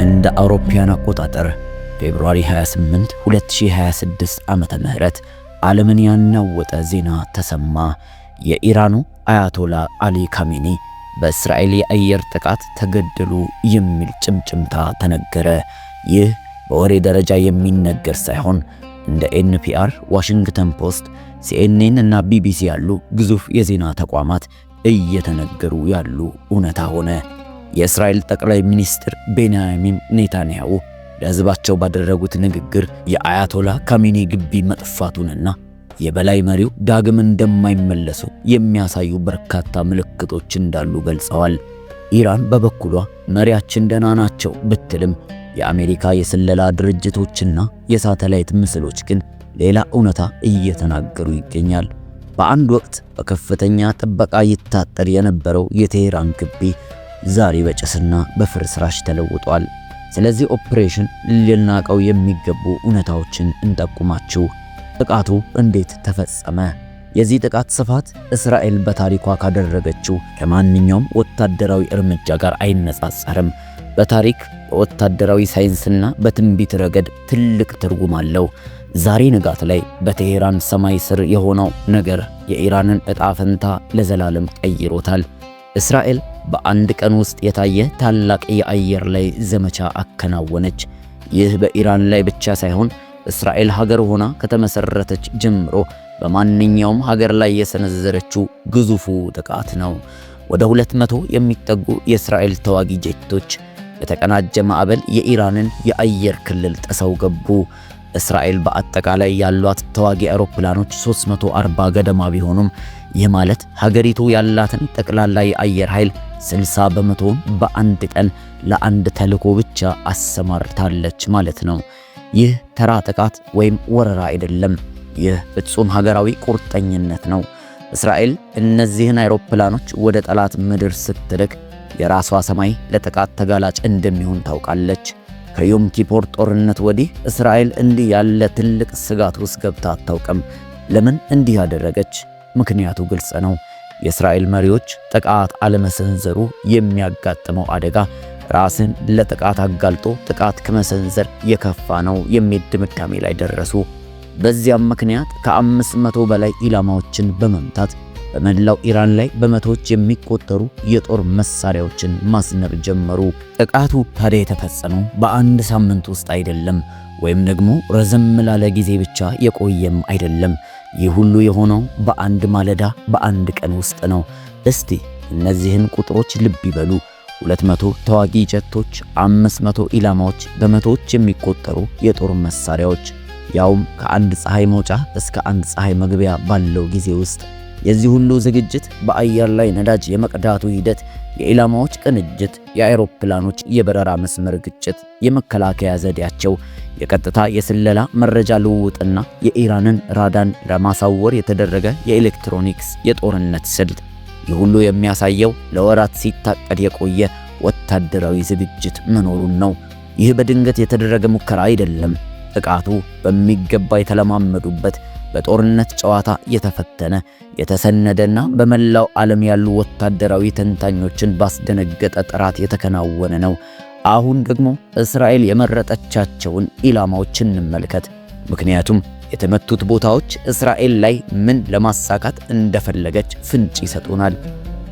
እንደ አውሮፓውያን አቆጣጠር ፌብሩዋሪ 28 2026 ዓመተ ምህረት ዓለምን ያናወጠ ዜና ተሰማ። የኢራኑ አያቶላ አሊ ካሜኒ በእስራኤል የአየር ጥቃት ተገደሉ የሚል ጭምጭምታ ተነገረ። ይህ በወሬ ደረጃ የሚነገር ሳይሆን እንደ ኤንፒአር፣ ዋሽንግተን ፖስት፣ ሲኤንኤን እና ቢቢሲ ያሉ ግዙፍ የዜና ተቋማት እየተነገሩ ያሉ እውነታ ሆነ። የእስራኤል ጠቅላይ ሚኒስትር ቤንያሚን ኔታንያሁ ለሕዝባቸው ባደረጉት ንግግር የአያቶላ ካሜኒ ግቢ መጥፋቱንና የበላይ መሪው ዳግም እንደማይመለሱ የሚያሳዩ በርካታ ምልክቶች እንዳሉ ገልጸዋል። ኢራን በበኩሏ መሪያችን ደህና ናቸው ብትልም የአሜሪካ የስለላ ድርጅቶችና የሳተላይት ምስሎች ግን ሌላ እውነታ እየተናገሩ ይገኛል። በአንድ ወቅት በከፍተኛ ጥበቃ ይታጠር የነበረው የቴሄራን ግቢ ዛሬ በጭስና በፍርስራሽ ተለውጧል። ስለዚህ ኦፕሬሽን ልናቀው የሚገቡ እውነታዎችን እንጠቁማችሁ። ጥቃቱ እንዴት ተፈጸመ? የዚህ ጥቃት ስፋት እስራኤል በታሪኳ ካደረገችው ከማንኛውም ወታደራዊ እርምጃ ጋር አይነጻጸርም። በታሪክ በወታደራዊ ሳይንስና በትንቢት ረገድ ትልቅ ትርጉም አለው። ዛሬ ንጋት ላይ በቴሄራን ሰማይ ስር የሆነው ነገር የኢራንን ዕጣ ፈንታ ለዘላለም ቀይሮታል። እስራኤል በአንድ ቀን ውስጥ የታየ ታላቅ የአየር ላይ ዘመቻ አከናወነች። ይህ በኢራን ላይ ብቻ ሳይሆን እስራኤል ሀገር ሆና ከተመሰረተች ጀምሮ በማንኛውም ሀገር ላይ የሰነዘረችው ግዙፉ ጥቃት ነው። ወደ 200 የሚጠጉ የእስራኤል ተዋጊ ጄቶች በተቀናጀ ማዕበል የኢራንን የአየር ክልል ጥሰው ገቡ። እስራኤል በአጠቃላይ ያሏት ተዋጊ አውሮፕላኖች 340 ገደማ ቢሆኑም ይህ ማለት ሀገሪቱ ያላትን ጠቅላላ የአየር ኃይል 60 በመቶውን በአንድ ቀን ለአንድ ተልዕኮ ብቻ አሰማርታለች ማለት ነው። ይህ ተራ ጥቃት ወይም ወረራ አይደለም። ይህ ፍጹም ሀገራዊ ቁርጠኝነት ነው። እስራኤል እነዚህን አውሮፕላኖች ወደ ጠላት ምድር ስትልክ የራሷ ሰማይ ለጥቃት ተጋላጭ እንደሚሆን ታውቃለች። ከዮም ኪፖር ጦርነት ወዲህ እስራኤል እንዲህ ያለ ትልቅ ስጋት ውስጥ ገብታ አታውቅም። ለምን እንዲህ ያደረገች? ምክንያቱ ግልጽ ነው። የእስራኤል መሪዎች ጥቃት አለመሰንዘሩ የሚያጋጥመው አደጋ ራስን ለጥቃት አጋልጦ ጥቃት ከመሰንዘር የከፋ ነው የሚል ድምዳሜ ላይ ደረሱ። በዚያም ምክንያት ከ500 በላይ ኢላማዎችን በመምታት በመላው ኢራን ላይ በመቶዎች የሚቆጠሩ የጦር መሳሪያዎችን ማስነር ጀመሩ። ጥቃቱ ታዲያ የተፈጸመው በአንድ ሳምንት ውስጥ አይደለም፣ ወይም ደግሞ ረዘም ላለ ጊዜ ብቻ የቆየም አይደለም። ይህ ሁሉ የሆነው በአንድ ማለዳ በአንድ ቀን ውስጥ ነው። እስቲ እነዚህን ቁጥሮች ልብ ይበሉ። 200 ተዋጊ ጀቶች፣ 500 ኢላማዎች፣ በመቶዎች የሚቆጠሩ የጦር መሳሪያዎች፣ ያውም ከአንድ ፀሐይ መውጫ እስከ አንድ ፀሐይ መግቢያ ባለው ጊዜ ውስጥ። የዚህ ሁሉ ዝግጅት፣ በአየር ላይ ነዳጅ የመቅዳቱ ሂደት፣ የኢላማዎች ቅንጅት፣ የአውሮፕላኖች የበረራ መስመር ግጭት፣ የመከላከያ ዘዴያቸው፣ የቀጥታ የስለላ መረጃ ልውውጥና የኢራንን ራዳን ለማሳወር የተደረገ የኤሌክትሮኒክስ የጦርነት ስልት፣ ይህ ሁሉ የሚያሳየው ለወራት ሲታቀድ የቆየ ወታደራዊ ዝግጅት መኖሩን ነው። ይህ በድንገት የተደረገ ሙከራ አይደለም። ጥቃቱ በሚገባ የተለማመዱበት፣ በጦርነት ጨዋታ የተፈተነ፣ የተሰነደና በመላው ዓለም ያሉ ወታደራዊ ተንታኞችን ባስደነገጠ ጥራት የተከናወነ ነው። አሁን ደግሞ እስራኤል የመረጠቻቸውን ኢላማዎች እንመልከት። ምክንያቱም የተመቱት ቦታዎች እስራኤል ላይ ምን ለማሳካት እንደፈለገች ፍንጭ ይሰጡናል።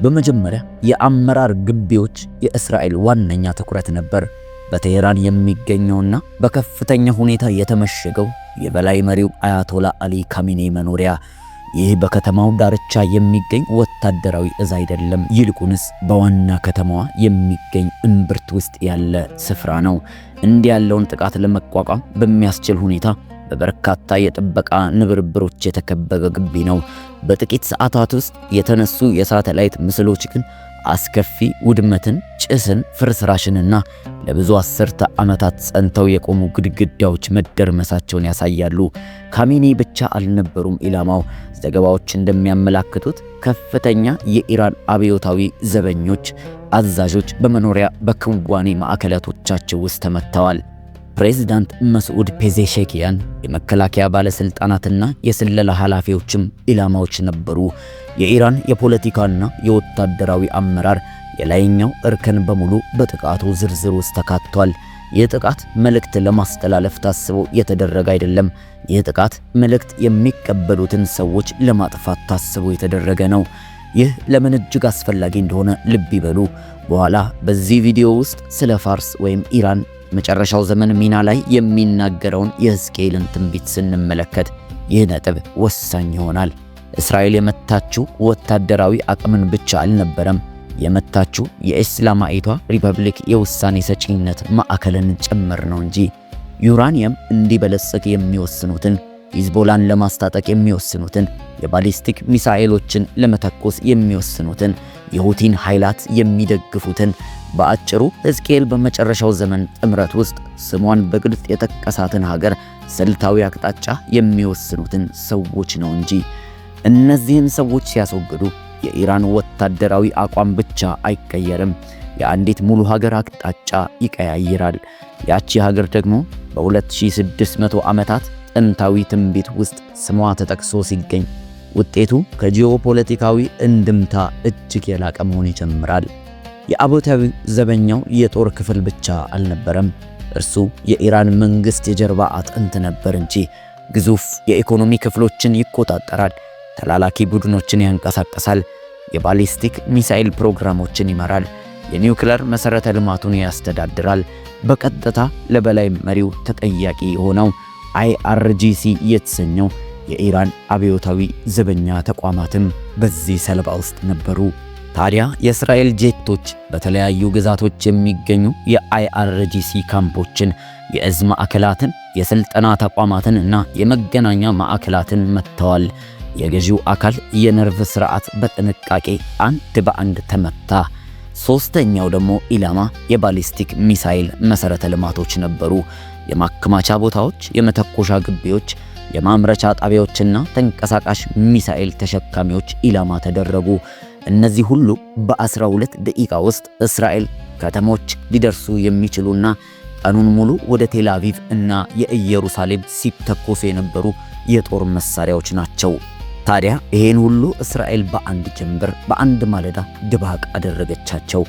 በመጀመሪያ የአመራር ግቢዎች የእስራኤል ዋነኛ ትኩረት ነበር። በቴሄራን የሚገኘውና በከፍተኛ ሁኔታ የተመሸገው የበላይ መሪው አያቶላ አሊ ካሜኒ መኖሪያ። ይህ በከተማው ዳርቻ የሚገኝ ወታደራዊ እዝ አይደለም፣ ይልቁንስ በዋና ከተማዋ የሚገኝ እምብርት ውስጥ ያለ ስፍራ ነው። እንዲህ ያለውን ጥቃት ለመቋቋም በሚያስችል ሁኔታ በበርካታ የጥበቃ ንብርብሮች የተከበበ ግቢ ነው። በጥቂት ሰዓታት ውስጥ የተነሱ የሳተላይት ምስሎች ግን አስከፊ ውድመትን፣ ጭስን፣ ፍርስራሽንና ለብዙ አስርተ ዓመታት ጸንተው የቆሙ ግድግዳዎች መደርመሳቸውን ያሳያሉ። ካሜኒ ብቻ አልነበሩም ኢላማው። ዘገባዎች እንደሚያመላክቱት ከፍተኛ የኢራን አብዮታዊ ዘበኞች አዛዦች በመኖሪያ በክንዋኔ ማዕከላቶቻቸው ውስጥ ተመተዋል። ፕሬዝዳንት መስዑድ ፔዜሼኪያን፣ የመከላከያ ባለስልጣናትና የስለላ ኃላፊዎችም ኢላማዎች ነበሩ። የኢራን የፖለቲካና የወታደራዊ አመራር የላይኛው እርከን በሙሉ በጥቃቱ ዝርዝር ውስጥ ተካቷል። ይህ ጥቃት መልእክት ለማስተላለፍ ታስቦ የተደረገ አይደለም። ይህ ጥቃት መልእክት የሚቀበሉትን ሰዎች ለማጥፋት ታስቦ የተደረገ ነው። ይህ ለምን እጅግ አስፈላጊ እንደሆነ ልብ ይበሉ። በኋላ በዚህ ቪዲዮ ውስጥ ስለ ፋርስ ወይም ኢራን መጨረሻው ዘመን ሚና ላይ የሚናገረውን የሕዝቅኤልን ትንቢት ስንመለከት ይህ ነጥብ ወሳኝ ይሆናል። እስራኤል የመታችው ወታደራዊ አቅምን ብቻ አልነበረም። የመታችው የእስላማዊቷ ሪፐብሊክ የውሳኔ ሰጪነት ማዕከልን ጭምር ነው እንጂ። ዩራኒየም እንዲበለጽግ የሚወስኑትን፣ ሂዝቦላን ለማስታጠቅ የሚወስኑትን፣ የባሊስቲክ ሚሳኤሎችን ለመተኮስ የሚወስኑትን፣ የሁቲን ኃይላት የሚደግፉትን፣ በአጭሩ ሕዝቅኤል በመጨረሻው ዘመን ጥምረት ውስጥ ስሟን በግልጽ የጠቀሳትን ሀገር ስልታዊ አቅጣጫ የሚወስኑትን ሰዎች ነው እንጂ። እነዚህን ሰዎች ሲያስወግዱ የኢራን ወታደራዊ አቋም ብቻ አይቀየርም፣ የአንዲት ሙሉ ሀገር አቅጣጫ ይቀያይራል። ያቺ ሀገር ደግሞ በ2600 ዓመታት ጥንታዊ ትንቢት ውስጥ ስሟ ተጠቅሶ ሲገኝ ውጤቱ ከጂኦፖለቲካዊ እንድምታ እጅግ የላቀ መሆን ይጀምራል። የአብዮታዊ ዘበኛው የጦር ክፍል ብቻ አልነበረም፣ እርሱ የኢራን መንግሥት የጀርባ አጥንት ነበር እንጂ። ግዙፍ የኢኮኖሚ ክፍሎችን ይቆጣጠራል፣ ተላላኪ ቡድኖችን ያንቀሳቅሳል፣ የባሊስቲክ ሚሳኤል ፕሮግራሞችን ይመራል፣ የኒውክሌር መሠረተ ልማቱን ያስተዳድራል። በቀጥታ ለበላይ መሪው ተጠያቂ የሆነው IRGC የተሰኘው የኢራን አብዮታዊ ዘበኛ ተቋማትም በዚህ ሰለባ ውስጥ ነበሩ። ታዲያ የእስራኤል ጄቶች በተለያዩ ግዛቶች የሚገኙ የIRGC ካምፖችን፣ የእዝ ማዕከላትን፣ የሥልጠና ተቋማትን እና የመገናኛ ማዕከላትን መትተዋል። የገዢው አካል የነርቭ ሥርዓት በጥንቃቄ አንድ በአንድ ተመታ። ሦስተኛው ደግሞ ኢላማ የባሊስቲክ ሚሳኤል መሠረተ ልማቶች ነበሩ። የማከማቻ ቦታዎች፣ የመተኮሻ ግቢዎች፣ የማምረቻ ጣቢያዎችና ተንቀሳቃሽ ሚሳኤል ተሸካሚዎች ኢላማ ተደረጉ። እነዚህ ሁሉ በ12 ደቂቃ ውስጥ እስራኤል ከተሞች ሊደርሱ የሚችሉና ቀኑን ሙሉ ወደ ቴል አቪቭ እና የኢየሩሳሌም ሲተኮሱ የነበሩ የጦር መሳሪያዎች ናቸው። ታዲያ ይሄን ሁሉ እስራኤል በአንድ ጀንበር በአንድ ማለዳ ድባቅ አደረገቻቸው።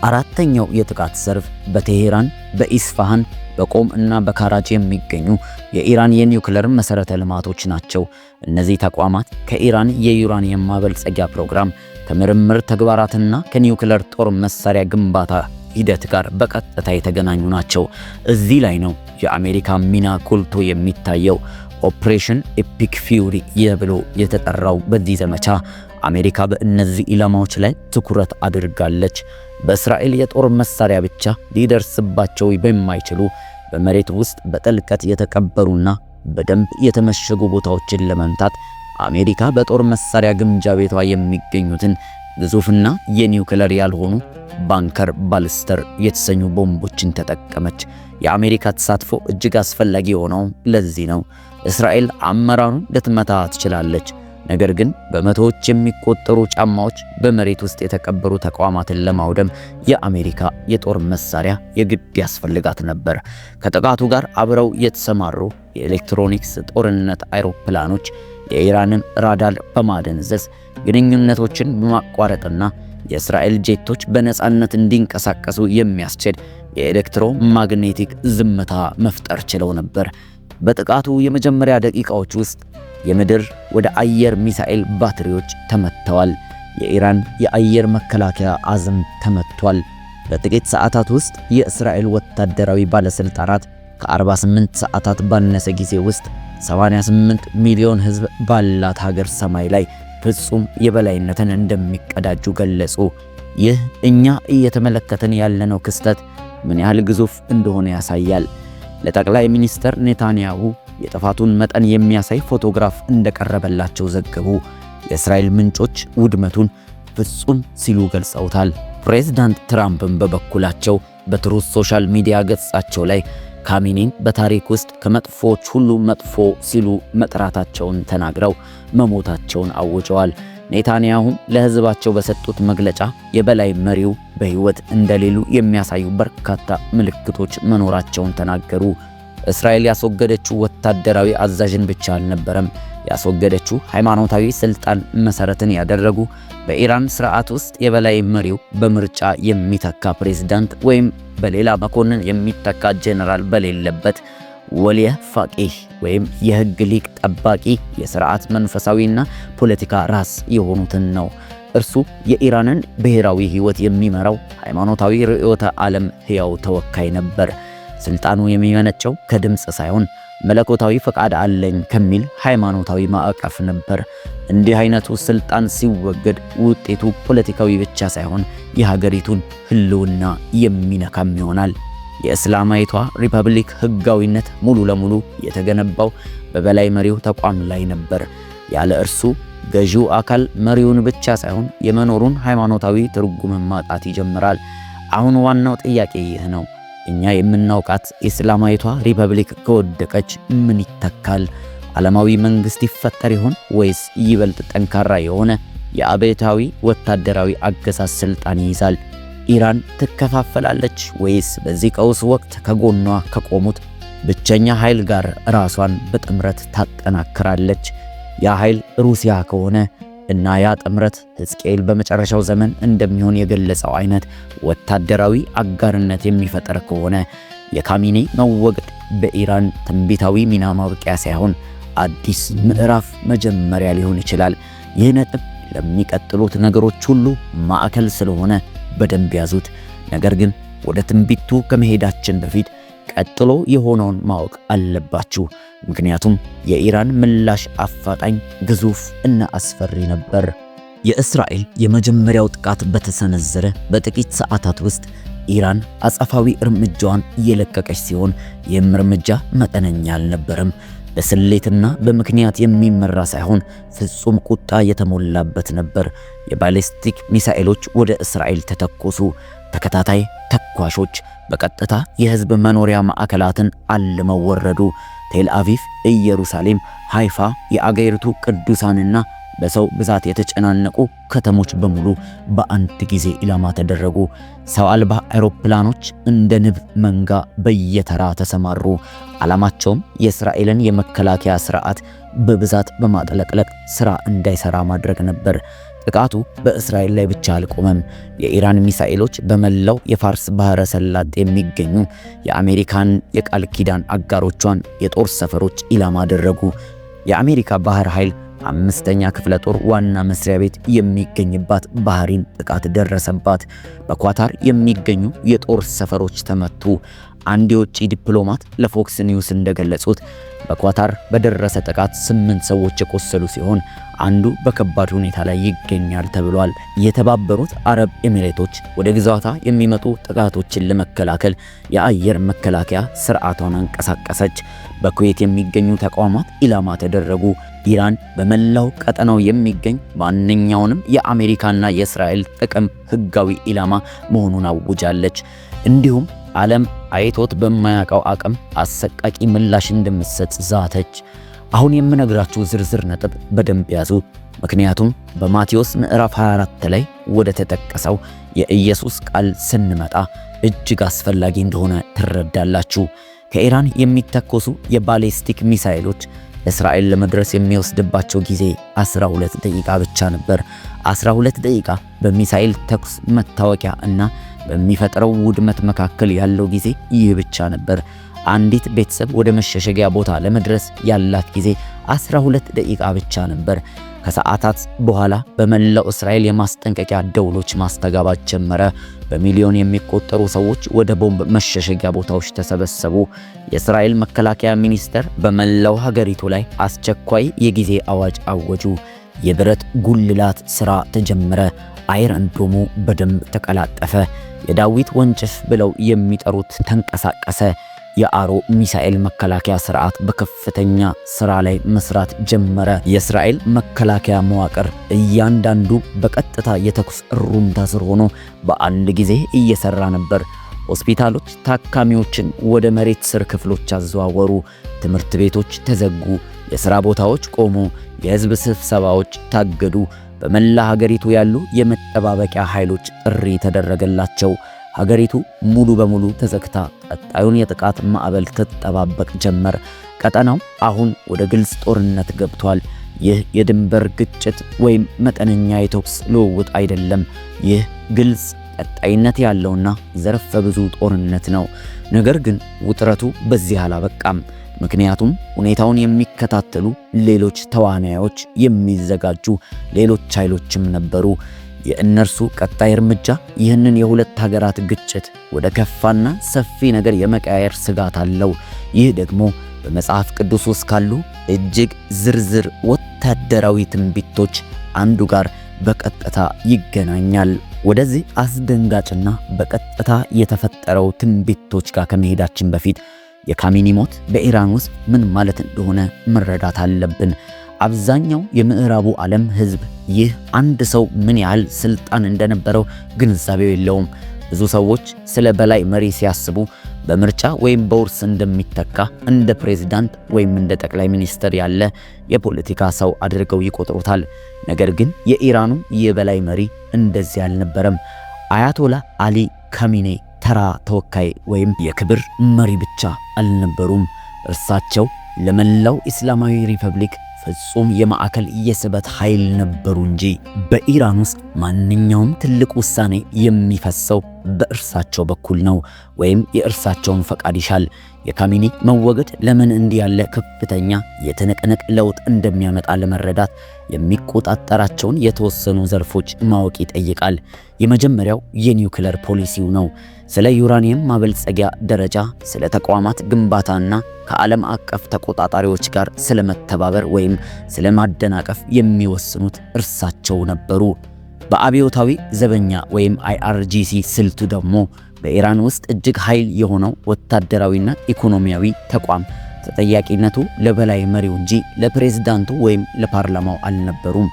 አራተኛው የጥቃት ዘርፍ በቴሄራን፣ በኢስፋሃን፣ በቆም እና በካራጂ የሚገኙ የኢራን የኒውክሌር መሠረተ ልማቶች ናቸው። እነዚህ ተቋማት ከኢራን የዩራኒየም ማበልጸጊያ ፕሮግራም፣ ከምርምር ተግባራትና ከኒውክሌር ጦር መሳሪያ ግንባታ ሂደት ጋር በቀጥታ የተገናኙ ናቸው። እዚህ ላይ ነው የአሜሪካ ሚና ጎልቶ የሚታየው። ኦፕሬሽን ኤፒክ ፊውሪ ብሎ የተጠራው በዚህ ዘመቻ አሜሪካ በእነዚህ ኢላማዎች ላይ ትኩረት አድርጋለች። በእስራኤል የጦር መሳሪያ ብቻ ሊደርስባቸው በማይችሉ በመሬት ውስጥ በጥልቀት የተቀበሩና በደንብ የተመሸጉ ቦታዎችን ለመምታት አሜሪካ በጦር መሳሪያ ግምጃ ቤቷ የሚገኙትን ግዙፍና የኒውክሌር ያልሆኑ ባንከር ባልስተር የተሰኙ ቦምቦችን ተጠቀመች። የአሜሪካ ተሳትፎ እጅግ አስፈላጊ የሆነው ለዚህ ነው። እስራኤል አመራሩን ልትመታ ትችላለች፣ ነገር ግን በመቶዎች የሚቆጠሩ ጫማዎች በመሬት ውስጥ የተቀበሩ ተቋማትን ለማውደም የአሜሪካ የጦር መሳሪያ የግድ ያስፈልጋት ነበር። ከጥቃቱ ጋር አብረው የተሰማሩ የኤሌክትሮኒክስ ጦርነት አይሮፕላኖች የኢራንን ራዳር በማደንዘዝ ግንኙነቶችን በማቋረጥና የእስራኤል ጄቶች በነፃነት እንዲንቀሳቀሱ የሚያስችል የኤሌክትሮማግኔቲክ ዝምታ መፍጠር ችለው ነበር። በጥቃቱ የመጀመሪያ ደቂቃዎች ውስጥ የምድር ወደ አየር ሚሳኤል ባትሪዎች ተመተዋል። የኢራን የአየር መከላከያ አዝም ተመቷል። በጥቂት ሰዓታት ውስጥ የእስራኤል ወታደራዊ ባለስልጣናት ከ48 ሰዓታት ባነሰ ጊዜ ውስጥ 88 ሚሊዮን ሕዝብ ባላት ሀገር ሰማይ ላይ ፍጹም የበላይነትን እንደሚቀዳጁ ገለጹ። ይህ እኛ እየተመለከትን ያለነው ክስተት ምን ያህል ግዙፍ እንደሆነ ያሳያል። ለጠቅላይ ሚኒስትር ኔታንያሁ የጥፋቱን መጠን የሚያሳይ ፎቶግራፍ እንደቀረበላቸው ዘገቡ። የእስራኤል ምንጮች ውድመቱን ፍጹም ሲሉ ገልጸውታል። ፕሬዝዳንት ትራምፕም በበኩላቸው በትሩዝ ሶሻል ሚዲያ ገጻቸው ላይ ካሚኒን በታሪክ ውስጥ ከመጥፎች ሁሉ መጥፎ ሲሉ መጥራታቸውን ተናግረው መሞታቸውን አውጀዋል። ኔታንያሁም ለሕዝባቸው በሰጡት መግለጫ የበላይ መሪው በሕይወት እንደሌሉ የሚያሳዩ በርካታ ምልክቶች መኖራቸውን ተናገሩ። እስራኤል ያስወገደችው ወታደራዊ አዛዥን ብቻ አልነበረም፣ ያስወገደችው ሃይማኖታዊ ስልጣን መሰረትን ያደረጉ በኢራን ስርዓት ውስጥ የበላይ መሪው በምርጫ የሚተካ ፕሬዝዳንት ወይም በሌላ መኮንን የሚተካ ጄኔራል በሌለበት ወልየ ፋቂህ ወይም የህግ ሊቅ ጠባቂ የስርዓት መንፈሳዊና ፖለቲካ ራስ የሆኑትን ነው። እርሱ የኢራንን ብሔራዊ ህይወት የሚመራው ሃይማኖታዊ ርዕዮተ ዓለም ሕያው ተወካይ ነበር። ስልጣኑ የሚመነጨው ከድምጽ ሳይሆን መለኮታዊ ፈቃድ አለኝ ከሚል ሃይማኖታዊ ማዕቀፍ ነበር። እንዲህ አይነቱ ስልጣን ሲወገድ ውጤቱ ፖለቲካዊ ብቻ ሳይሆን የሀገሪቱን ህልውና የሚነካም ይሆናል። የእስላማዊቷ ሪፐብሊክ ህጋዊነት ሙሉ ለሙሉ የተገነባው በበላይ መሪው ተቋም ላይ ነበር። ያለ እርሱ ገዢው አካል መሪውን ብቻ ሳይሆን የመኖሩን ሃይማኖታዊ ትርጉም ማጣት ይጀምራል። አሁን ዋናው ጥያቄ ይህ ነው። እኛ የምናውቃት እስላማዊቷ ሪፐብሊክ ከወደቀች ምን ይተካል? ዓለማዊ መንግስት ይፈጠር ይሆን ወይስ ይበልጥ ጠንካራ የሆነ የአብዮታዊ ወታደራዊ አገዛዝ ስልጣን ይይዛል? ኢራን ትከፋፈላለች ወይስ በዚህ ቀውስ ወቅት ከጎኗ ከቆሙት ብቸኛ ኃይል ጋር ራሷን በጥምረት ታጠናክራለች? ያ ኃይል ሩሲያ ከሆነ እና ያ ጥምረት ሕዝቅኤል በመጨረሻው ዘመን እንደሚሆን የገለጸው አይነት ወታደራዊ አጋርነት የሚፈጠር ከሆነ የካሚኔ መወገድ በኢራን ትንቢታዊ ሚና ማብቂያ ሳይሆን አዲስ ምዕራፍ መጀመሪያ ሊሆን ይችላል። ይህ ነጥብ ለሚቀጥሉት ነገሮች ሁሉ ማዕከል ስለሆነ በደንብ ያዙት። ነገር ግን ወደ ትንቢቱ ከመሄዳችን በፊት ቀጥሎ የሆነውን ማወቅ አለባችሁ። ምክንያቱም የኢራን ምላሽ አፋጣኝ፣ ግዙፍ እና አስፈሪ ነበር። የእስራኤል የመጀመሪያው ጥቃት በተሰነዘረ በጥቂት ሰዓታት ውስጥ ኢራን አጸፋዊ እርምጃዋን እየለቀቀች ሲሆን ይህም እርምጃ መጠነኛ አልነበረም። በስሌትና በምክንያት የሚመራ ሳይሆን ፍጹም ቁጣ የተሞላበት ነበር። የባሊስቲክ ሚሳኤሎች ወደ እስራኤል ተተኮሱ። ተከታታይ ተኳሾች በቀጥታ የህዝብ መኖሪያ ማዕከላትን አልመው ወረዱ። ቴል አቪቭ፣ ኢየሩሳሌም፣ ሃይፋ፣ የአገሪቱ ቅዱሳንና በሰው ብዛት የተጨናነቁ ከተሞች በሙሉ በአንድ ጊዜ ኢላማ ተደረጉ። ሰው አልባ አውሮፕላኖች እንደ ንብ መንጋ በየተራ ተሰማሩ። ዓላማቸውም የእስራኤልን የመከላከያ ስርዓት በብዛት በማጥለቅለቅ ስራ እንዳይሰራ ማድረግ ነበር። ጥቃቱ በእስራኤል ላይ ብቻ አልቆመም። የኢራን ሚሳኤሎች በመላው የፋርስ ባህረ ሰላጤ የሚገኙ የአሜሪካን የቃል ኪዳን አጋሮቿን የጦር ሰፈሮች ኢላማ አደረጉ። የአሜሪካ ባህር ኃይል 5ኛ ክፍለ ጦር ዋና መስሪያ ቤት የሚገኝባት ባህሪን ጥቃት ደረሰባት። በኳታር የሚገኙ የጦር ሰፈሮች ተመቱ። አንድ የውጭ ዲፕሎማት ለፎክስ ኒውስ እንደገለጹት በኳታር በደረሰ ጥቃት 8 ሰዎች የቆሰሉ ሲሆን አንዱ በከባድ ሁኔታ ላይ ይገኛል ተብሏል። የተባበሩት አረብ ኤሚሬቶች ወደ ግዛቷ የሚመጡ ጥቃቶችን ለመከላከል የአየር መከላከያ ስርዓቷን አንቀሳቀሰች። በኩዌት የሚገኙ ተቋማት ኢላማ ተደረጉ። ኢራን በመላው ቀጠናው የሚገኝ ማንኛውንም የአሜሪካና የእስራኤል ጥቅም ህጋዊ ኢላማ መሆኑን አውጃለች። እንዲሁም ዓለም አይቶት በማያውቀው አቅም አሰቃቂ ምላሽ እንደምትሰጥ ዛተች። አሁን የምነግራችሁ ዝርዝር ነጥብ በደንብ ያዙ። ምክንያቱም በማቴዎስ ምዕራፍ 24 ላይ ወደ ተጠቀሰው የኢየሱስ ቃል ስንመጣ እጅግ አስፈላጊ እንደሆነ ትረዳላችሁ። ከኢራን የሚተኮሱ የባሊስቲክ ሚሳኤሎች እስራኤል ለመድረስ የሚወስድባቸው ጊዜ 12 ደቂቃ ብቻ ነበር። 12 ደቂቃ በሚሳኤል ተኩስ መታወቂያ እና በሚፈጥረው ውድመት መካከል ያለው ጊዜ ይህ ብቻ ነበር። አንዲት ቤተሰብ ወደ መሸሸጊያ ቦታ ለመድረስ ያላት ጊዜ 12 ደቂቃ ብቻ ነበር። ከሰዓታት በኋላ በመላው እስራኤል የማስጠንቀቂያ ደውሎች ማስተጋባት ጀመረ። በሚሊዮን የሚቆጠሩ ሰዎች ወደ ቦምብ መሸሸጊያ ቦታዎች ተሰበሰቡ። የእስራኤል መከላከያ ሚኒስቴር በመላው ሀገሪቱ ላይ አስቸኳይ የጊዜ አዋጅ አወጁ። የብረት ጉልላት ሥራ ተጀመረ። አይረን ዶሙ በደንብ ተቀላጠፈ። የዳዊት ወንጭፍ ብለው የሚጠሩት ተንቀሳቀሰ። የአሮ ሚሳኤል መከላከያ ስርዓት በከፍተኛ ስራ ላይ መስራት ጀመረ። የእስራኤል መከላከያ መዋቅር እያንዳንዱ በቀጥታ የተኩስ ሩምታ ስር ሆኖ በአንድ ጊዜ እየሰራ ነበር። ሆስፒታሎች ታካሚዎችን ወደ መሬት ስር ክፍሎች አዘዋወሩ። ትምህርት ቤቶች ተዘጉ። የሥራ ቦታዎች ቆሙ። የሕዝብ ስብሰባዎች ታገዱ። በመላ ሀገሪቱ ያሉ የመጠባበቂያ ኃይሎች ጥሪ ተደረገላቸው። ሀገሪቱ ሙሉ በሙሉ ተዘግታ ቀጣዩን የጥቃት ማዕበል ትጠባበቅ ጀመር። ቀጠናው አሁን ወደ ግልጽ ጦርነት ገብቷል። ይህ የድንበር ግጭት ወይም መጠነኛ የተኩስ ልውውጥ አይደለም። ይህ ግልጽ ቀጣይነት ያለውና ዘርፈ ብዙ ጦርነት ነው። ነገር ግን ውጥረቱ በዚህ አላበቃም። ምክንያቱም ሁኔታውን የሚከታተሉ ሌሎች ተዋናዮች፣ የሚዘጋጁ ሌሎች ኃይሎችም ነበሩ። የእነርሱ ቀጣይ እርምጃ ይህንን የሁለት ሀገራት ግጭት ወደ ከፋና ሰፊ ነገር የመቀየር ስጋት አለው። ይህ ደግሞ በመጽሐፍ ቅዱስ ውስጥ ካሉ እጅግ ዝርዝር ወታደራዊ ትንቢቶች አንዱ ጋር በቀጥታ ይገናኛል። ወደዚህ አስደንጋጭና በቀጥታ የተፈጠረው ትንቢቶች ጋር ከመሄዳችን በፊት የካሚኒ ሞት በኢራን ውስጥ ምን ማለት እንደሆነ መረዳት አለብን። አብዛኛው የምዕራቡ ዓለም ሕዝብ ይህ አንድ ሰው ምን ያህል ስልጣን እንደነበረው ግንዛቤው የለውም። ብዙ ሰዎች ስለ በላይ መሪ ሲያስቡ በምርጫ ወይም በውርስ እንደሚተካ እንደ ፕሬዝዳንት ወይም እንደ ጠቅላይ ሚኒስትር ያለ የፖለቲካ ሰው አድርገው ይቆጥሩታል። ነገር ግን የኢራኑ የበላይ መሪ እንደዚህ አልነበረም። አያቶላ አሊ ካሚኔ ተራ ተወካይ ወይም የክብር መሪ ብቻ አልነበሩም። እርሳቸው ለመላው እስላማዊ ሪፐብሊክ ፍጹም የማዕከል የስበት ኃይል ነበሩ እንጂ። በኢራን ውስጥ ማንኛውም ትልቅ ውሳኔ የሚፈሰው በእርሳቸው በኩል ነው ወይም የእርሳቸውን ፈቃድ ይሻል። የካሚኒ መወገድ ለምን እንዲህ ያለ ከፍተኛ የትንቅንቅ ለውጥ እንደሚያመጣ ለመረዳት የሚቆጣጠራቸውን የተወሰኑ ዘርፎች ማወቅ ይጠይቃል። የመጀመሪያው የኒውክሌር ፖሊሲው ነው። ስለ ዩራኒየም ማበልጸጊያ ደረጃ፣ ስለ ተቋማት ግንባታና ከዓለም አቀፍ ተቆጣጣሪዎች ጋር ስለ መተባበር ወይም ስለ ማደናቀፍ የሚወስኑት እርሳቸው ነበሩ። በአብዮታዊ ዘበኛ ወይም IRGC ስልቱ ደግሞ በኢራን ውስጥ እጅግ ኃይል የሆነው ወታደራዊና ኢኮኖሚያዊ ተቋም ተጠያቂነቱ ለበላይ መሪው እንጂ ለፕሬዝዳንቱ ወይም ለፓርላማው አልነበሩም።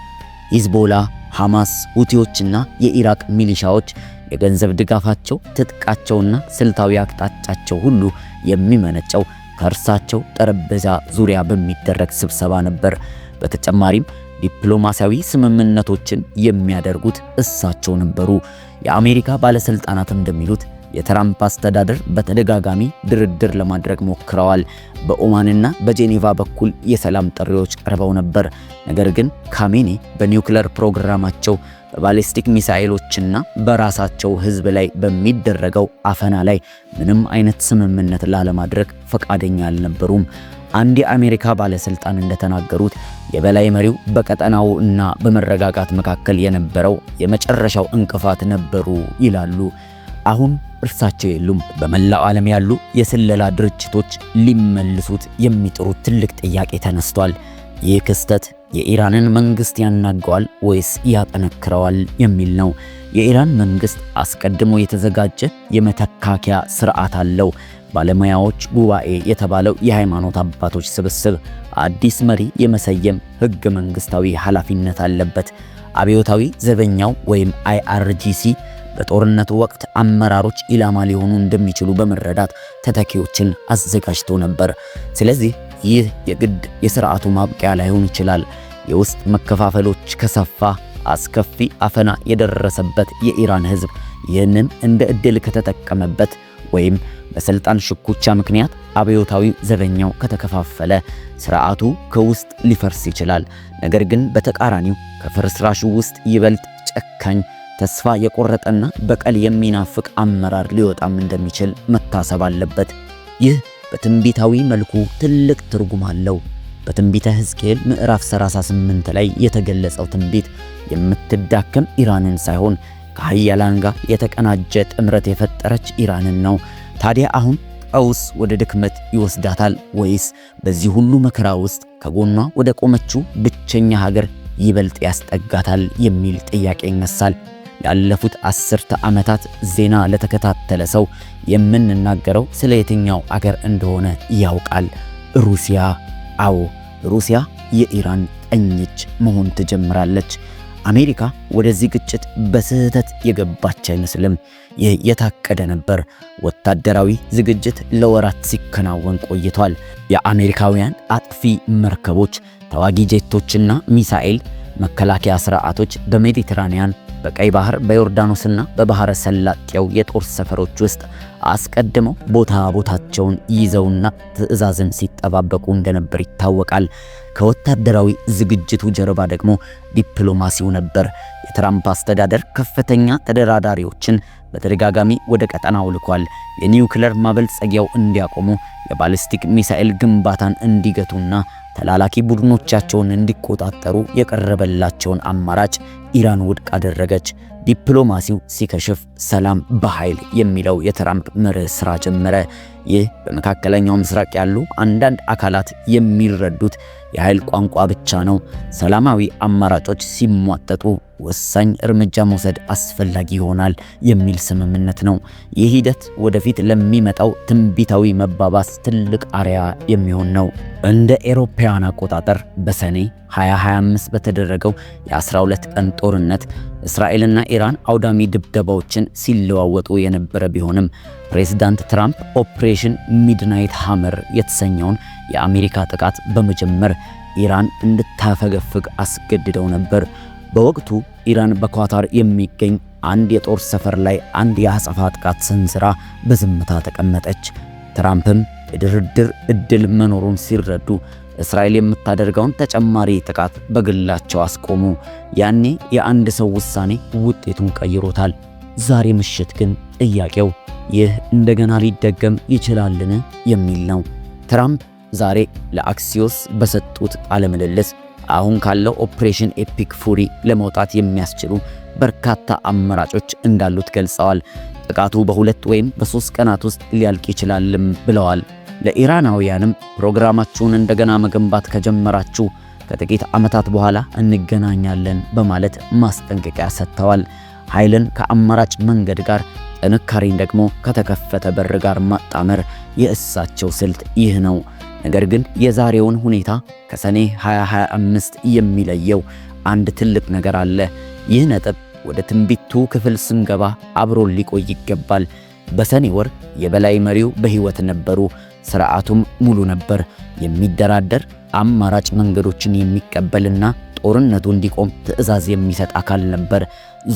ሂዝቦላ፣ ሐማስ፣ ሁቲዎችና የኢራቅ ሚሊሻዎች የገንዘብ ድጋፋቸው፣ ትጥቃቸውና ስልታዊ አቅጣጫቸው ሁሉ የሚመነጨው ከእርሳቸው ጠረጴዛ ዙሪያ በሚደረግ ስብሰባ ነበር። በተጨማሪም ዲፕሎማሲያዊ ስምምነቶችን የሚያደርጉት እሳቸው ነበሩ። የአሜሪካ ባለስልጣናት እንደሚሉት የትራምፕ አስተዳደር በተደጋጋሚ ድርድር ለማድረግ ሞክረዋል። በኦማንና በጄኔቫ በኩል የሰላም ጥሪዎች ቀርበው ነበር። ነገር ግን ካሜኒ በኒውክሌር ፕሮግራማቸው፣ በባሊስቲክ ሚሳኤሎችና በራሳቸው ሕዝብ ላይ በሚደረገው አፈና ላይ ምንም አይነት ስምምነት ላለማድረግ ፈቃደኛ አልነበሩም። አንድ የአሜሪካ ባለስልጣን እንደተናገሩት የበላይ መሪው በቀጠናው እና በመረጋጋት መካከል የነበረው የመጨረሻው እንቅፋት ነበሩ ይላሉ። አሁን እርሳቸው የሉም። በመላው ዓለም ያሉ የስለላ ድርጅቶች ሊመልሱት የሚጥሩት ትልቅ ጥያቄ ተነስቷል። ይህ ክስተት የኢራንን መንግስት ያናገዋል ወይስ ያጠነክረዋል የሚል ነው። የኢራን መንግስት አስቀድሞ የተዘጋጀ የመተካከያ ስርዓት አለው። ባለሙያዎች ጉባኤ የተባለው የሃይማኖት አባቶች ስብስብ አዲስ መሪ የመሰየም ህገ መንግስታዊ ኃላፊነት አለበት። አብዮታዊ ዘበኛው ወይም IRGC በጦርነቱ ወቅት አመራሮች ኢላማ ሊሆኑ እንደሚችሉ በመረዳት ተተኪዎችን አዘጋጅቶ ነበር። ስለዚህ ይህ የግድ የሥርዓቱ ማብቂያ ላይሆን ይችላል። የውስጥ መከፋፈሎች ከሰፋ አስከፊ አፈና የደረሰበት የኢራን ህዝብ ይህንን እንደ ዕድል ከተጠቀመበት ወይም በስልጣን ሽኩቻ ምክንያት አብዮታዊ ዘበኛው ከተከፋፈለ ሥርዓቱ ከውስጥ ሊፈርስ ይችላል። ነገር ግን በተቃራኒው ከፍርስራሹ ውስጥ ይበልጥ ጨካኝ፣ ተስፋ የቆረጠና በቀል የሚናፍቅ አመራር ሊወጣም እንደሚችል መታሰብ አለበት። ይህ በትንቢታዊ መልኩ ትልቅ ትርጉም አለው። በትንቢተ ሕዝቅኤል ምዕራፍ 38 ላይ የተገለጸው ትንቢት የምትዳከም ኢራንን ሳይሆን ከኃያላን ጋር የተቀናጀ ጥምረት የፈጠረች ኢራንን ነው። ታዲያ አሁን ቀውስ ወደ ድክመት ይወስዳታል ወይስ በዚህ ሁሉ መከራ ውስጥ ከጎኗ ወደ ቆመችው ብቸኛ ሀገር ይበልጥ ያስጠጋታል የሚል ጥያቄ ይነሳል። ያለፉት 10 ዓመታት ዜና ለተከታተለ ሰው የምንናገረው ስለ የትኛው አገር እንደሆነ ያውቃል። ሩሲያ። አዎ፣ ሩሲያ የኢራን ቀኝ እጅ መሆን ትጀምራለች። አሜሪካ ወደዚህ ግጭት በስህተት የገባች አይመስልም። ይህ የታቀደ ነበር። ወታደራዊ ዝግጅት ለወራት ሲከናወን ቆይቷል። የአሜሪካውያን አጥፊ መርከቦች፣ ተዋጊ ጄቶችና ሚሳኤል መከላከያ ስርዓቶች በሜዲትራኒያን በቀይ ባህር በዮርዳኖስና በባህረ ሰላጤው የጦር ሰፈሮች ውስጥ አስቀድመው ቦታቸውን ይዘውና ትዕዛዝን ሲጠባበቁ እንደነበር ይታወቃል። ከወታደራዊ ዝግጅቱ ጀርባ ደግሞ ዲፕሎማሲው ነበር። የትራምፕ አስተዳደር ከፍተኛ ተደራዳሪዎችን በተደጋጋሚ ወደ ቀጠናው ልኳል። የኒውክሌር ማበልጸጊያው እንዲያቆሙ፣ የባሊስቲክ ሚሳኤል ግንባታን እንዲገቱና ተላላኪ ቡድኖቻቸውን እንዲቆጣጠሩ የቀረበላቸውን አማራጭ ኢራን ውድቅ አደረገች። ዲፕሎማሲው ሲከሽፍ ሰላም በኃይል የሚለው የትራምፕ መርህ ስራ ጀመረ። ይህ በመካከለኛው ምስራቅ ያሉ አንዳንድ አካላት የሚረዱት የኃይል ቋንቋ ብቻ ነው። ሰላማዊ አማራጮች ሲሟጠጡ ወሳኝ እርምጃ መውሰድ አስፈላጊ ይሆናል የሚል ስምምነት ነው። ይህ ሂደት ወደፊት ለሚመጣው ትንቢታዊ መባባስ ትልቅ አርያ የሚሆን ነው። እንደ ኤሮፓውያን አቆጣጠር በሰኔ 2025 በተደረገው የ12 ቀን ጦርነት እስራኤልና ኢራን አውዳሚ ድብደባዎችን ሲለዋወጡ የነበረ ቢሆንም ፕሬዝዳንት ትራምፕ ኦፕሬሽን ሚድናይት ሃመር የተሰኘውን የአሜሪካ ጥቃት በመጀመር ኢራን እንድታፈገፍግ አስገድደው ነበር። በወቅቱ ኢራን በኳታር የሚገኝ አንድ የጦር ሰፈር ላይ አንድ የአጸፋ ጥቃት ሰንዝራ በዝምታ ተቀመጠች። ትራምፕም የድርድር ዕድል መኖሩን ሲረዱ እስራኤል የምታደርገውን ተጨማሪ ጥቃት በግላቸው አስቆሙ። ያኔ የአንድ ሰው ውሳኔ ውጤቱን ቀይሮታል። ዛሬ ምሽት ግን ጥያቄው ይህ እንደገና ሊደገም ይችላልን የሚል ነው። ትራምፕ ዛሬ ለአክሲዮስ በሰጡት ቃለ ምልልስ አሁን ካለው ኦፕሬሽን ኤፒክ ፉሪ ለመውጣት የሚያስችሉ በርካታ አማራጮች እንዳሉት ገልጸዋል። ጥቃቱ በ2 ወይም በ3 ቀናት ውስጥ ሊያልቅ ይችላልም ብለዋል። ለኢራናውያንም ፕሮግራማችሁን እንደገና መገንባት ከጀመራችሁ ከጥቂት ዓመታት በኋላ እንገናኛለን በማለት ማስጠንቀቂያ ሰጥተዋል። ኃይልን ከአማራጭ መንገድ ጋር፣ ጥንካሬን ደግሞ ከተከፈተ በር ጋር ማጣመር የእሳቸው ስልት ይህ ነው። ነገር ግን የዛሬውን ሁኔታ ከሰኔ 2025 የሚለየው አንድ ትልቅ ነገር አለ። ይህ ነጥብ ወደ ትንቢቱ ክፍል ስንገባ አብሮ ሊቆይ ይገባል። በሰኔ ወር የበላይ መሪው በሕይወት ነበሩ። ሥርዓቱም ሙሉ ነበር። የሚደራደር አማራጭ መንገዶችን የሚቀበልና ጦርነቱ እንዲቆም ትዕዛዝ የሚሰጥ አካል ነበር።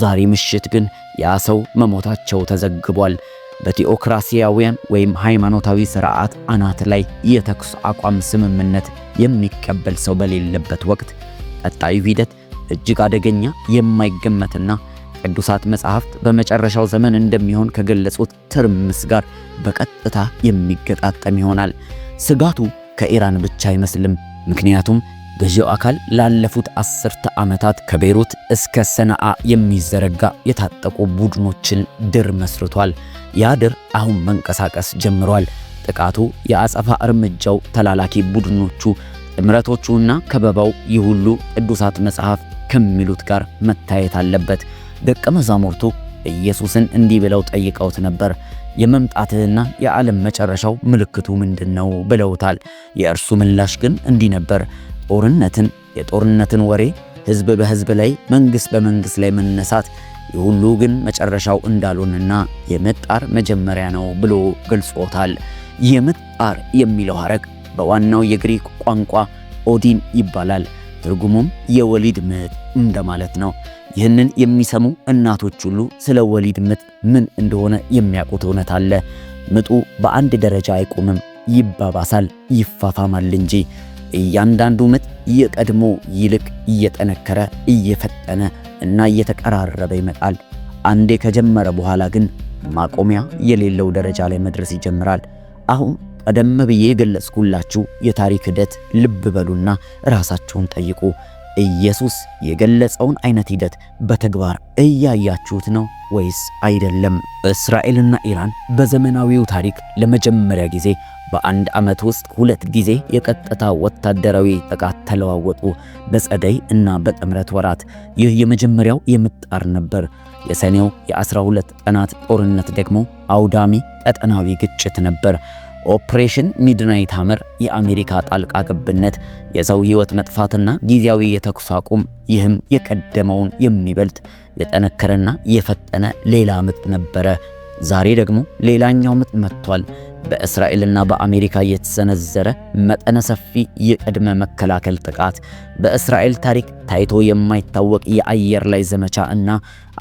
ዛሬ ምሽት ግን ያ ሰው መሞታቸው ተዘግቧል። በቴኦክራሲያውያን ወይም ሃይማኖታዊ ሥርዓት አናት ላይ የተኩስ አቋም ስምምነት የሚቀበል ሰው በሌለበት ወቅት ቀጣዩ ሂደት እጅግ አደገኛ፣ የማይገመትና ቅዱሳት መጻሕፍት በመጨረሻው ዘመን እንደሚሆን ከገለጹት ትርምስ ጋር በቀጥታ የሚገጣጠም ይሆናል። ስጋቱ ከኢራን ብቻ አይመስልም። ምክንያቱም ገዢው አካል ላለፉት 10 ዓመታት ከቤይሩት እስከ ሰነአ የሚዘረጋ የታጠቁ ቡድኖችን ድር መስርቷል። ያ ድር አሁን መንቀሳቀስ ጀምሯል። ጥቃቱ፣ የአጸፋ እርምጃው፣ ተላላኪ ቡድኖቹ፣ ጥምረቶቹና ከበባው ይህ ሁሉ ቅዱሳት መጽሐፍ ከሚሉት ጋር መታየት አለበት። ደቀ መዛሙርቱ ኢየሱስን እንዲህ ብለው ጠይቀውት ነበር። የመምጣትህና የዓለም መጨረሻው ምልክቱ ምንድነው ብለውታል። የእርሱ ምላሽ ግን እንዲህ ነበር። የጦርነትን ወሬ፣ ሕዝብ በሕዝብ ላይ፣ መንግሥት በመንግሥት ላይ መነሳት፣ የሁሉ ግን መጨረሻው እንዳልሆነና የምጣር መጀመሪያ ነው ብሎ ገልጾታል። የምጣር የሚለው ሐረግ በዋናው የግሪክ ቋንቋ ኦዲን ይባላል። ትርጉሙም የወሊድ ምጥ እንደማለት ነው። ይህንን የሚሰሙ እናቶች ሁሉ ስለ ወሊድ ምጥ ምን እንደሆነ የሚያውቁት እውነት አለ። ምጡ በአንድ ደረጃ አይቆምም፣ ይባባሳል፣ ይፋፋማል እንጂ። እያንዳንዱ ምጥ የቀድሞ ይልቅ እየጠነከረ፣ እየፈጠነ እና እየተቀራረበ ይመጣል። አንዴ ከጀመረ በኋላ ግን ማቆሚያ የሌለው ደረጃ ላይ መድረስ ይጀምራል። አሁን ቀደም ብዬ የገለጽኩላችሁ የታሪክ ሂደት ልብ በሉና ራሳችሁን ጠይቁ። ኢየሱስ የገለጸውን አይነት ሂደት በተግባር እያያችሁት ነው ወይስ አይደለም? እስራኤልና ኢራን በዘመናዊው ታሪክ ለመጀመሪያ ጊዜ በአንድ ዓመት ውስጥ 2 ጊዜ የቀጥታ ወታደራዊ ጥቃት ተለዋወጡ፣ በጸደይ እና በጥምረት ወራት። ይህ የመጀመሪያው የምጣር ነበር። የሰኔው የ12 ቀናት ጦርነት ደግሞ አውዳሚ ቀጠናዊ ግጭት ነበር። ኦፕሬሽን ሚድናይት ሃመር፣ የአሜሪካ ጣልቃ ገብነት፣ የሰው ሕይወት መጥፋትና ጊዜያዊ የተኩስ አቁም። ይህም የቀደመውን የሚበልጥ የጠነከረና የፈጠነ ሌላ ምጥ ነበረ። ዛሬ ደግሞ ሌላኛው ምጥ መጥቷል። በእስራኤልና በአሜሪካ የተሰነዘረ መጠነ ሰፊ የቅድመ መከላከል ጥቃት፣ በእስራኤል ታሪክ ታይቶ የማይታወቅ የአየር ላይ ዘመቻ እና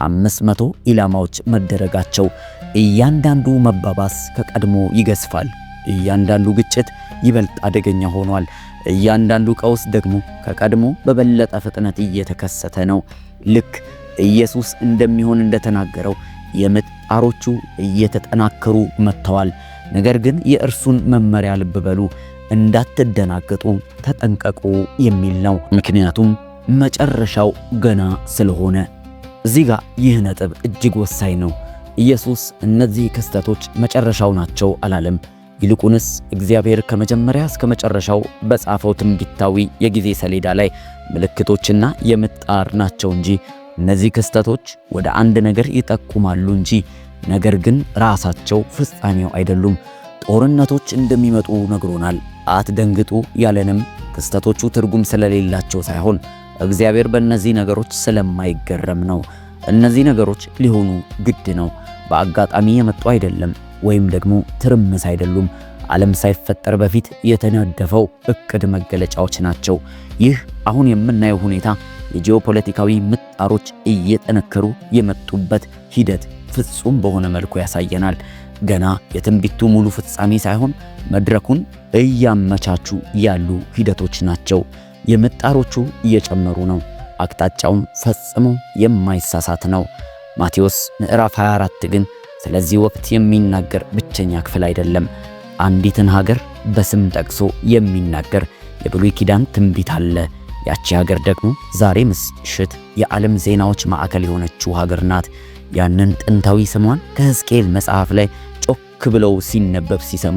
500 ኢላማዎች መደረጋቸው። እያንዳንዱ መባባስ ከቀድሞ ይገዝፋል። እያንዳንዱ ግጭት ይበልጥ አደገኛ ሆኗል። እያንዳንዱ ቀውስ ደግሞ ከቀድሞ በበለጠ ፍጥነት እየተከሰተ ነው። ልክ ኢየሱስ እንደሚሆን እንደተናገረው የምጥ ጣሮቹ እየተጠናከሩ መጥተዋል። ነገር ግን የእርሱን መመሪያ ልብ በሉ፣ እንዳትደናገጡ ተጠንቀቁ የሚል ነው። ምክንያቱም መጨረሻው ገና ስለሆነ። እዚህ ጋር ይህ ነጥብ እጅግ ወሳኝ ነው። ኢየሱስ እነዚህ ክስተቶች መጨረሻው ናቸው አላለም። ይልቁንስ እግዚአብሔር ከመጀመሪያ እስከ መጨረሻው በጻፈው ትንቢታዊ የጊዜ ሰሌዳ ላይ ምልክቶችና የምጣር ናቸው እንጂ እነዚህ ክስተቶች ወደ አንድ ነገር ይጠቁማሉ እንጂ ነገር ግን ራሳቸው ፍጻሜው አይደሉም። ጦርነቶች እንደሚመጡ ነግሮናል። አትደንግጡ ያለንም ክስተቶቹ ትርጉም ስለሌላቸው ሳይሆን እግዚአብሔር በእነዚህ ነገሮች ስለማይገረም ነው። እነዚህ ነገሮች ሊሆኑ ግድ ነው። በአጋጣሚ የመጡ አይደለም፣ ወይም ደግሞ ትርምስ አይደሉም። ዓለም ሳይፈጠር በፊት የተነደፈው እቅድ መገለጫዎች ናቸው። ይህ አሁን የምናየው ሁኔታ የጂኦፖለቲካዊ ምጣሮች እየጠነከሩ የመጡበት ሂደት ፍጹም በሆነ መልኩ ያሳየናል። ገና የትንቢቱ ሙሉ ፍጻሜ ሳይሆን መድረኩን እያመቻቹ ያሉ ሂደቶች ናቸው። የምጣሮቹ እየጨመሩ ነው። አቅጣጫውም ፈጽሞ የማይሳሳት ነው። ማቴዎስ ምዕራፍ 24 ግን ስለዚህ ወቅት የሚናገር ብቸኛ ክፍል አይደለም። አንዲትን ሀገር በስም ጠቅሶ የሚናገር የብሉይ ኪዳን ትንቢት አለ። ያቺ ሀገር ደግሞ ዛሬ ምሽት የዓለም ዜናዎች ማዕከል የሆነችው ሀገር ናት። ያንን ጥንታዊ ስሟን ከሕዝቅኤል መጽሐፍ ላይ ጮክ ብለው ሲነበብ ሲሰሙ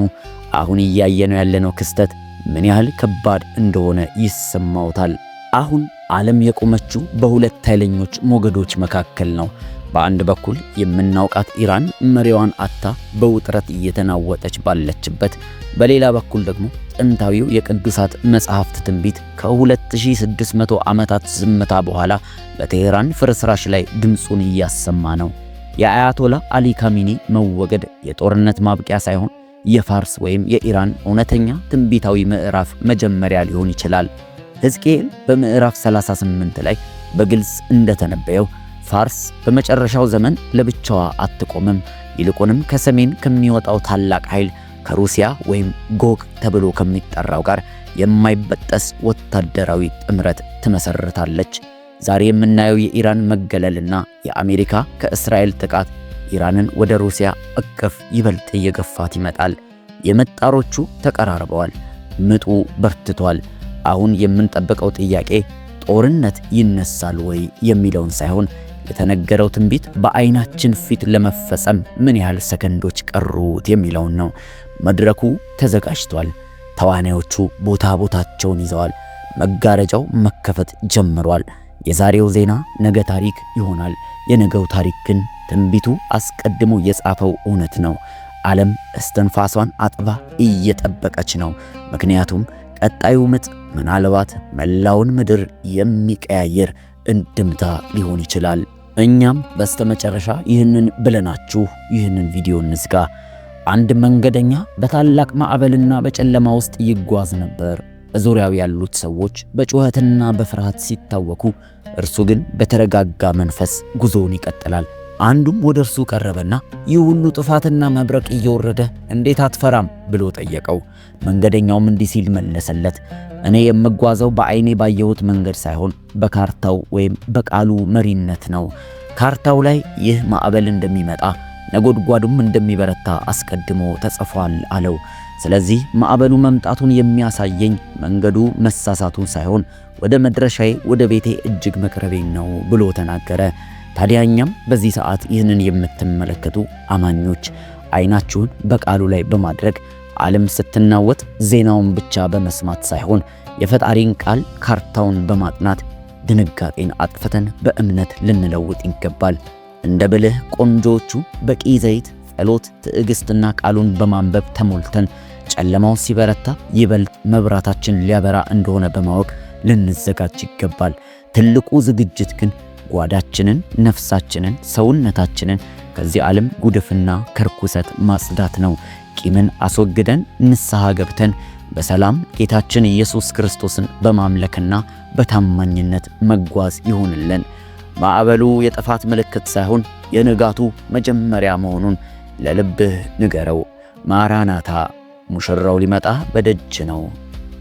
አሁን እያየነው ያለነው ክስተት ምን ያህል ከባድ እንደሆነ ይሰማውታል። አሁን ዓለም የቆመችው በሁለት ኃይለኞች ሞገዶች መካከል ነው። በአንድ በኩል የምናውቃት ኢራን መሪዋን አታ በውጥረት እየተናወጠች ባለችበት፣ በሌላ በኩል ደግሞ ጥንታዊው የቅዱሳት መጻሕፍት ትንቢት ከ2600 ዓመታት ዝምታ በኋላ በቴህራን ፍርስራሽ ላይ ድምፁን እያሰማ ነው። የአያቶላ አሊ ካሚኒ መወገድ የጦርነት ማብቂያ ሳይሆን የፋርስ ወይም የኢራን እውነተኛ ትንቢታዊ ምዕራፍ መጀመሪያ ሊሆን ይችላል። ሕዝቅኤል በምዕራፍ 38 ላይ በግልጽ እንደተነበየው ፋርስ በመጨረሻው ዘመን ለብቻዋ አትቆምም። ይልቁንም ከሰሜን ከሚወጣው ታላቅ ኃይል ከሩሲያ ወይም ጎግ ተብሎ ከሚጠራው ጋር የማይበጠስ ወታደራዊ ጥምረት ትመሰርታለች። ዛሬ የምናየው የኢራን መገለልና የአሜሪካ ከእስራኤል ጥቃት ኢራንን ወደ ሩሲያ እቅፍ ይበልጥ እየገፋት ይመጣል። የምጣሮቹ ተቀራርበዋል። ምጡ በርትቷል። አሁን የምንጠብቀው ጥያቄ ጦርነት ይነሳል ወይ የሚለውን ሳይሆን የተነገረው ትንቢት በአይናችን ፊት ለመፈጸም ምን ያህል ሰከንዶች ቀሩት የሚለውን ነው። መድረኩ ተዘጋጅቷል። ተዋናዮቹ ቦታቸውን ይዘዋል። መጋረጃው መከፈት ጀምሯል። የዛሬው ዜና ነገ ታሪክ ይሆናል። የነገው ታሪክ ግን ትንቢቱ አስቀድሞ የጻፈው እውነት ነው። ዓለም እስትንፋሷን አጥባ እየጠበቀች ነው። ምክንያቱም ቀጣዩ ምጥ ምናልባት መላውን ምድር የሚቀያየር እንድምታ ሊሆን ይችላል። እኛም በስተመጨረሻ ይህንን ብለናችሁ ይህንን ቪዲዮ እንዝጋ። አንድ መንገደኛ በታላቅ ማዕበልና በጨለማ ውስጥ ይጓዝ ነበር። በዙሪያው ያሉት ሰዎች በጩኸትና በፍርሃት ሲታወኩ፣ እርሱ ግን በተረጋጋ መንፈስ ጉዞውን ይቀጥላል። አንዱም ወደ እርሱ ቀረበና ይህ ሁሉ ጥፋትና መብረቅ እየወረደ እንዴት አትፈራም ብሎ ጠየቀው። መንገደኛውም እንዲህ ሲል መለሰለት፣ እኔ የምጓዘው በዓይኔ ባየሁት መንገድ ሳይሆን በካርታው ወይም በቃሉ መሪነት ነው። ካርታው ላይ ይህ ማዕበል እንደሚመጣ ነጎድጓዱም እንደሚበረታ አስቀድሞ ተጽፏል አለው። ስለዚህ ማዕበሉ መምጣቱን የሚያሳየኝ መንገዱ መሳሳቱን ሳይሆን ወደ መድረሻዬ ወደ ቤቴ እጅግ መቅረቤን ነው ብሎ ተናገረ። ታዲያ እኛም በዚህ ሰዓት ይህንን የምትመለከቱ አማኞች አይናችሁን በቃሉ ላይ በማድረግ ዓለም ስትናወጥ ዜናውን ብቻ በመስማት ሳይሆን የፈጣሪን ቃል ካርታውን በማጥናት ድንጋጤን አጥፍተን በእምነት ልንለውጥ ይገባል። እንደ ብልህ ቆንጆቹ በቂ ዘይት፣ ጸሎት፣ ትዕግስትና ቃሉን በማንበብ ተሞልተን ጨለማው ሲበረታ ይበልጥ መብራታችን ሊያበራ እንደሆነ በማወቅ ልንዘጋጅ ይገባል። ትልቁ ዝግጅት ግን ጓዳችንን፣ ነፍሳችንን፣ ሰውነታችንን ከዚህ ዓለም ጉድፍና ከርኩሰት ማጽዳት ነው። ቂምን አስወግደን ንስሐ ገብተን በሰላም ጌታችን ኢየሱስ ክርስቶስን በማምለክና በታማኝነት መጓዝ ይሁንልን። ማዕበሉ የጥፋት ምልክት ሳይሆን የንጋቱ መጀመሪያ መሆኑን ለልብህ ንገረው። ማራናታ፣ ሙሽራው ሊመጣ በደጅ ነው።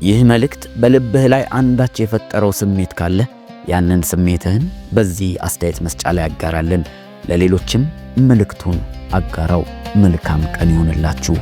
ይህ መልእክት በልብህ ላይ አንዳች የፈጠረው ስሜት ካለ ያንን ስሜትህን በዚህ አስተያየት መስጫ ላይ ያጋራልን። ለሌሎችም መልእክቱን አጋራው። መልካም ቀን ይሁንላችሁ።